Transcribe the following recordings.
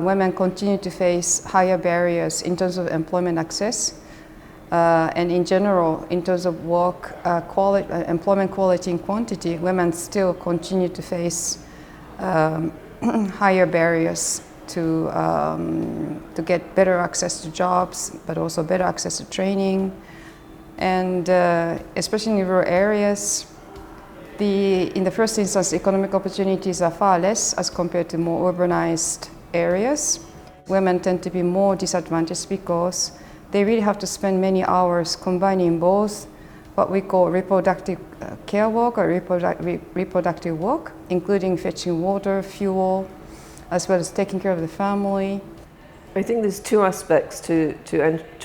women continue to face higher barriers in terms of employment access, and in general, in terms of work employment quality and quantity, women still continue to face higher barriers to get better access to jobs, but also better access to training. And especially in rural areas, in the first instance, economic opportunities are far less as compared to more urbanized areas. Women tend to be more disadvantaged because they really have to spend many hours combining both what we call reproductive care work or reproductive work, including fetching water, fuel, as well as taking care of the family. I think there's two aspects to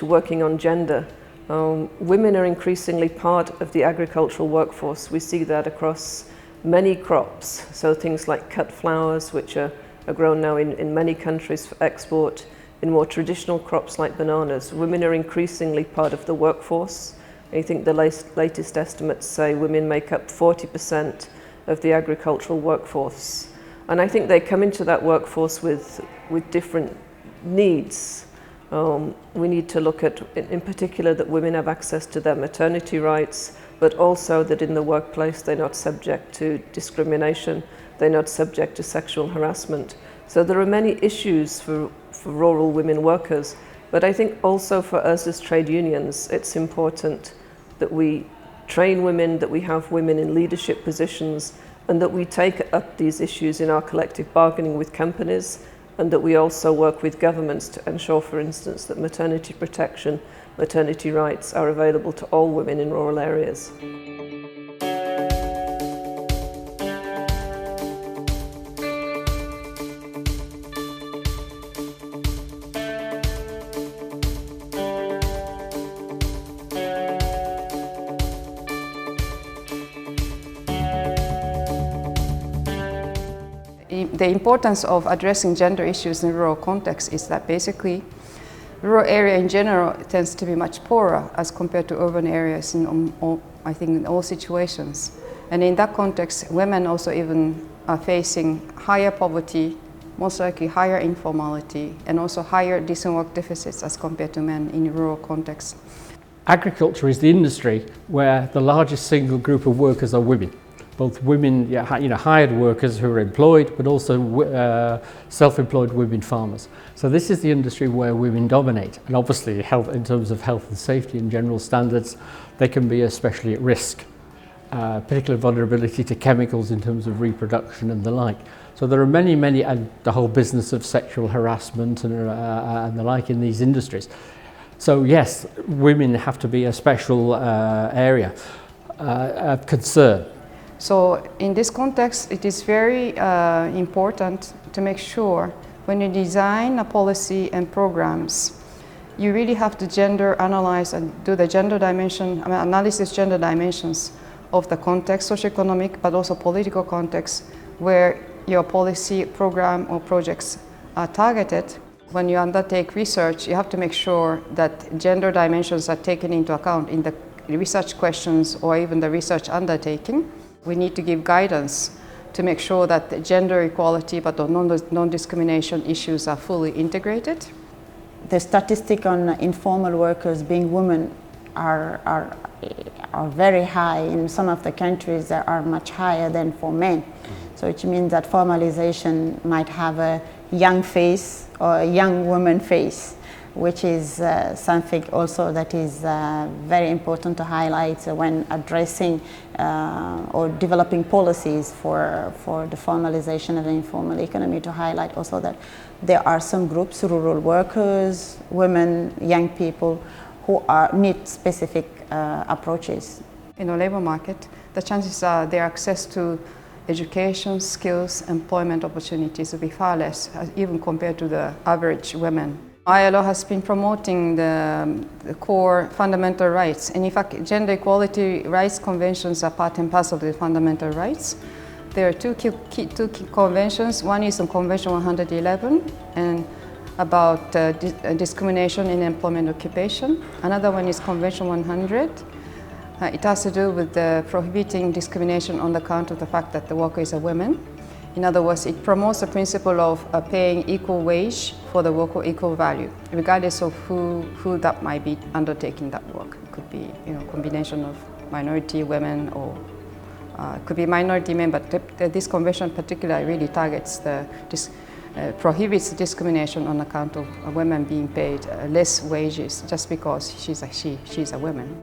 working on gender. Women are increasingly part of the agricultural workforce. We see that across many crops. So things like cut flowers, which are grown now in many countries for export. In more traditional crops like bananas, women are increasingly part of the workforce. I think the latest estimates say women make up 40% of the agricultural workforce. And I think they come into that workforce with different needs. We need to look at, in particular, that women have access to their maternity rights, but also that in the workplace they're not subject to discrimination, they're not subject to sexual harassment. So there are many issues for rural women workers, but I think also for us as trade unions, it's important that we train women, that we have women in leadership positions, and that we take up these issues in our collective bargaining with companies, and that we also work with governments to ensure, for instance, that maternity protection, maternity rights are available to all women in rural areas. The importance of addressing gender issues in rural context is that basically rural area in general tends to be much poorer as compared to urban areas I think in all situations. And in that context, women also even are facing higher poverty, most likely higher informality, and also higher decent work deficits as compared to men in rural contexts. Agriculture is the industry where the largest single group of workers are women. Both women, hired workers who are employed, but also self-employed women farmers. So this is the industry where women dominate. And obviously, in terms of health and safety and general standards, they can be especially at risk. Particular vulnerability to chemicals in terms of reproduction and the like. So there are many, and the whole business of sexual harassment and the like in these industries. So yes, women have to be a special area of concern. So in this context, it is very important to make sure when you design a policy and programs, you really have to gender analyze and do the gender dimension, gender dimensions of the context, socioeconomic, but also political context, where your policy, program, or projects are targeted. When you undertake research, you have to make sure that gender dimensions are taken into account in the research questions or even the research undertaking. We need to give guidance to make sure that the gender equality but non-discrimination issues are fully integrated. The statistic on informal workers being women are very high. In some of the countries they are much higher than for men. So it means that formalization might have a young face or a young woman face, which is something also that is very important to highlight when addressing or developing policies for the formalization of the informal economy, to highlight also that there are some groups, rural workers, women, young people, who need specific approaches. In the labor market, the chances are their access to education, skills, employment opportunities will be far less, even compared to the average women. ILO has been promoting the core fundamental rights, and in fact, gender equality rights conventions are part and parcel of the fundamental rights. There are two key conventions. One is on Convention 111 and about discrimination in employment occupation. Another one is Convention 100. It has to do with prohibiting discrimination on the account of the fact that the worker is a woman. In other words, it promotes the principle of paying equal wage for the work of equal value, regardless of who that might be undertaking that work. It could be, combination of minority women, or it could be minority men, but this convention particularly really targets prohibits discrimination on account of women being paid less wages just because she's a woman.